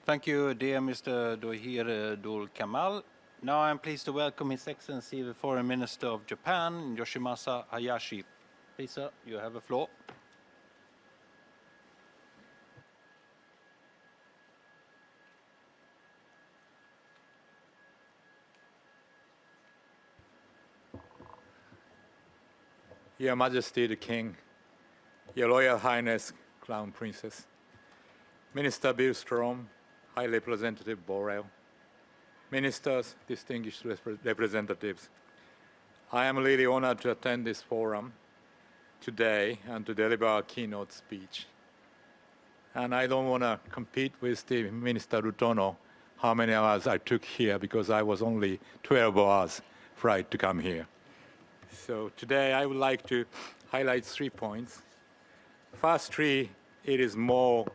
Thank you, dear Mr. Dohir Dul Kamal. Now I'm pleased to welcome His Excellency the Foreign Minister of Japan, Yoshimasa Hayashi. Please, sir, you have the floor. Your Majesty the King, Your Royal Highness Crown Princess, Minister Billstrom, High Representative Borrell, Ministers, distinguished representatives, I am really honored to attend this forum today and to deliver a keynote speech. And I don't want to compete with the Minister Rutono how many hours I took here because I was only 12 hours flight to come here. So today I would like to highlight 3 points. Firstly, it is more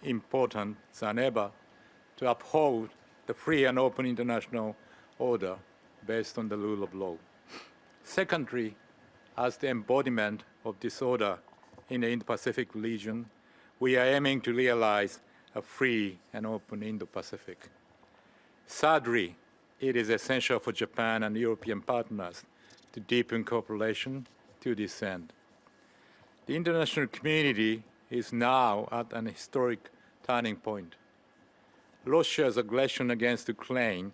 important than ever to uphold the free and open international order based on the rule of law. Secondly, as the embodiment of this order in the Indo-Pacific region, we are aiming to realize a free and open Indo-Pacific. Thirdly, it is essential for Japan and European partners to deepen cooperation to this end. The international community is now at an historic turning point. Russia's aggression against Ukraine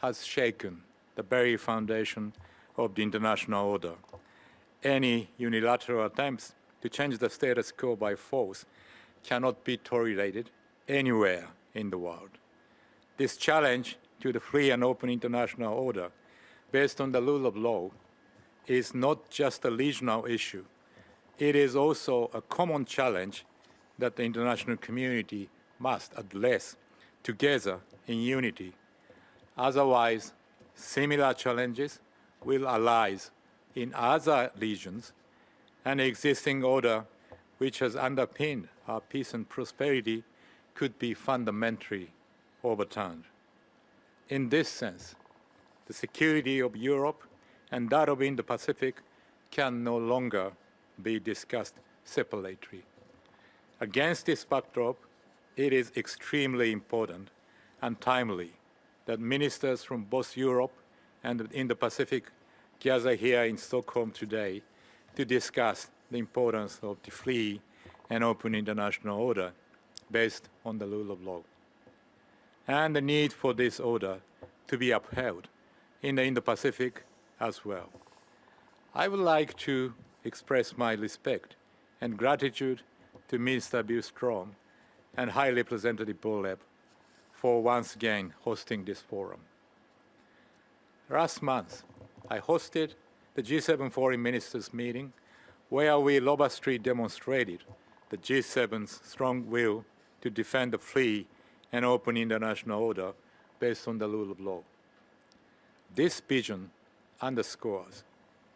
has shaken the very foundation of the international order. Any unilateral attempts to change the status quo by force cannot be tolerated anywhere in the world. This challenge to the free and open international order based on the rule of law is not just a regional issue. It is also a common challenge that the international community must address together in unity. Otherwise, similar challenges will arise in other regions, and the existing order, which has underpinned our peace and prosperity, could be fundamentally overturned. In this sense, the security of Europe and that of Indo-Pacific can no longer be discussed separately. Against this backdrop, it is extremely important and timely that ministers from both Europe and the Indo-Pacific gather here in Stockholm today to discuss the importance of the free and open international order based on the rule of law, and the need for this order to be upheld in the Indo-Pacific as well. I would like to express my respect and gratitude to Minister Billstrom and High Representative Borrell for once again hosting this forum. Last month, I hosted the G7 Foreign Ministers meeting where we robustly demonstrated the G7's strong will to defend the free and open international order based on the rule of law. This vision underscores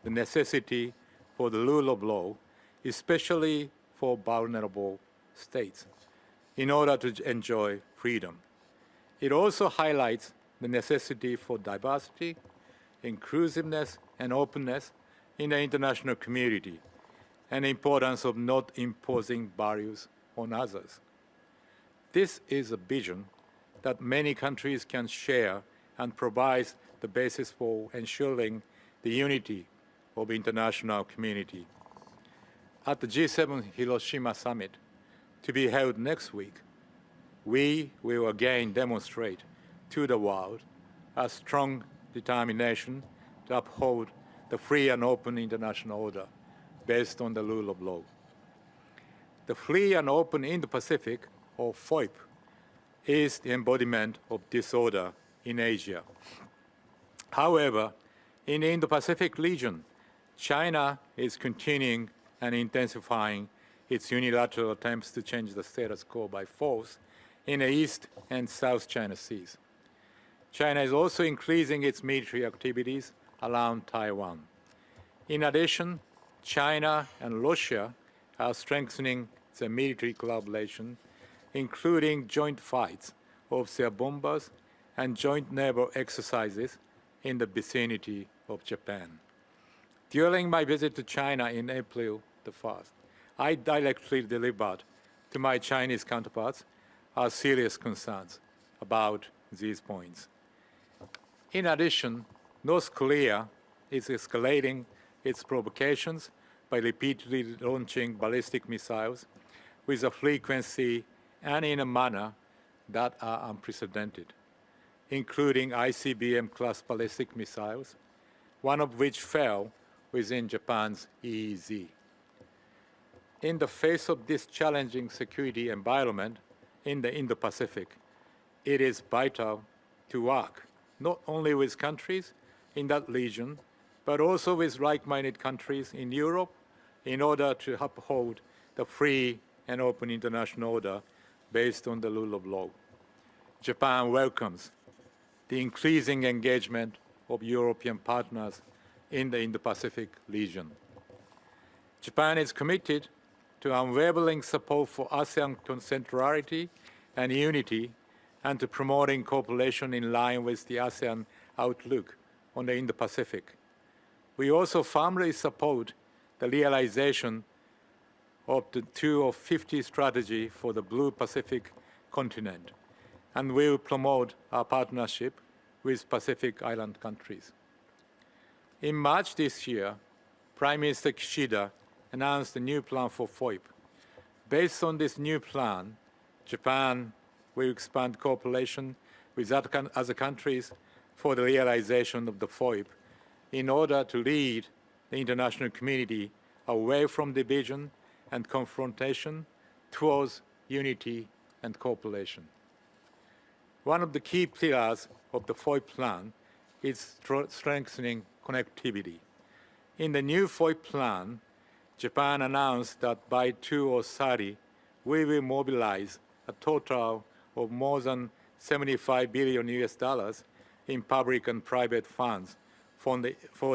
the necessity for the rule of law, especially for vulnerable states, in order to enjoy freedom. It also highlights the necessity for diversity, inclusiveness, and openness in the international community, and the importance of not imposing barriers on others. This is a vision that many countries can share and provides the basis for ensuring the unity of the international community. At the G7 Hiroshima Summit, to be held next week, we will again demonstrate to the world a strong determination to uphold the free and open international order based on the rule of law. The free and open Indo-Pacific, or FOIP, is the embodiment of this order in Asia. However, in the Indo-Pacific region, China is continuing and intensifying its unilateral attempts to change the status quo by force in the East and South China Seas. China is also increasing its military activities around Taiwan. In addition, China and Russia are strengthening their military collaboration, including joint fights of their bombers and joint naval exercises in the vicinity of Japan. During my visit to China in April the 1st, I directly delivered to my Chinese counterparts are serious concerns about these points. In addition, North Korea is escalating its provocations by repeatedly launching ballistic missiles with a frequency and in a manner that are unprecedented, including ICBM-class ballistic missiles, one of which fell within Japan's EEZ. In the face of this challenging security environment in the Indo-Pacific, it is vital to work not only with countries in that region, but also with like-minded countries in Europe in order to uphold the free and open international order based on the rule of law. Japan welcomes the increasing engagement of European partners in the Indo-Pacific region. Japan is committed to unwavering support for ASEAN centrality and unity and to promoting cooperation in line with the ASEAN outlook on the Indo-Pacific. We also firmly support the realization of the 2 of 50 strategy for the Blue Pacific continent, and will promote our partnership with Pacific Island countries. In March this year, Prime Minister Kishida announced a new plan for FOIP. Based on this new plan, Japan will expand cooperation with other countries for the realization of the FOIP in order to lead the international community away from division and confrontation towards unity and cooperation. One of the key pillars of the FOIP plan is strengthening connectivity. In the new FOIP plan, Japan announced that by 2030, we will mobilize a total of more than $75 billion in public and private funds for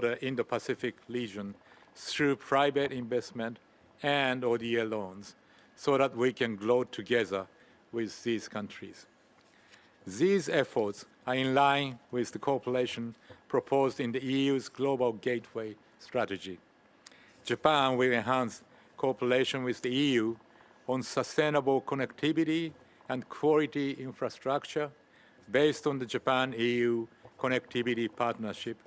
the Indo-Pacific region through private investment and ODA loans so that we can grow together with these countries. These efforts are in line with the cooperation proposed in the EU's Global Gateway strategy. Japan will enhance cooperation with the EU on sustainable connectivity and quality infrastructure based on the Japan-EU Connectivity Partnership,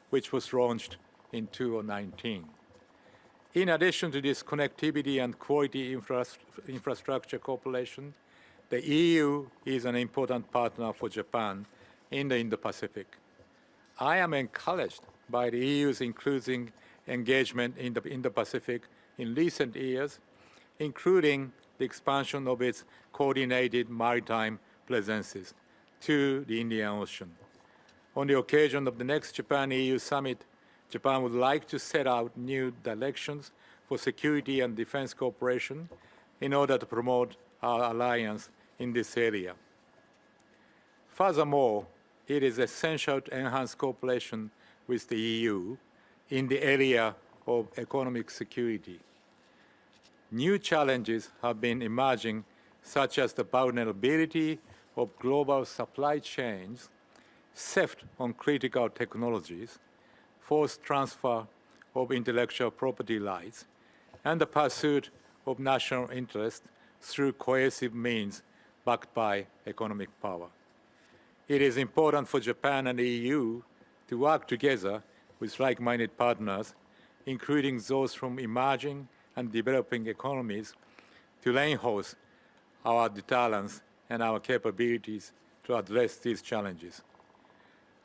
which was launched in 2019. In addition to this connectivity and quality infrastructure cooperation, the EU is an important partner for Japan in the Indo-Pacific. I am encouraged by the EU's increasing engagement in the Indo-Pacific in recent years, including the expansion of its coordinated maritime presences to the Indian Ocean. On the occasion of the next Japan-EU summit, Japan would like to set out new directions for security and defense cooperation in order to promote our alliance in this area. Furthermore, it is essential to enhance cooperation with the EU in the area of economic security. New challenges have been emerging, such as the vulnerability of global supply chains, theft on critical technologies, forced transfer of intellectual property rights, and the pursuit of national interest through coercive means backed by economic power. It is important for Japan and the EU to work together with like-minded partners, including those from emerging and developing economies, to reinforce our deterrence and our capabilities to address these challenges.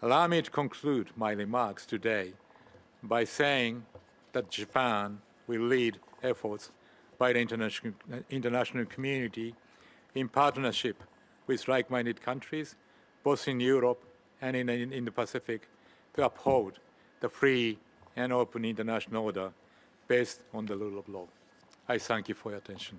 Allow me to conclude my remarks today by saying that Japan will lead efforts by the international community in partnership with like-minded countries, both in Europe and in the Pacific, to uphold the free and open international order based on the rule of law. I thank you for your attention.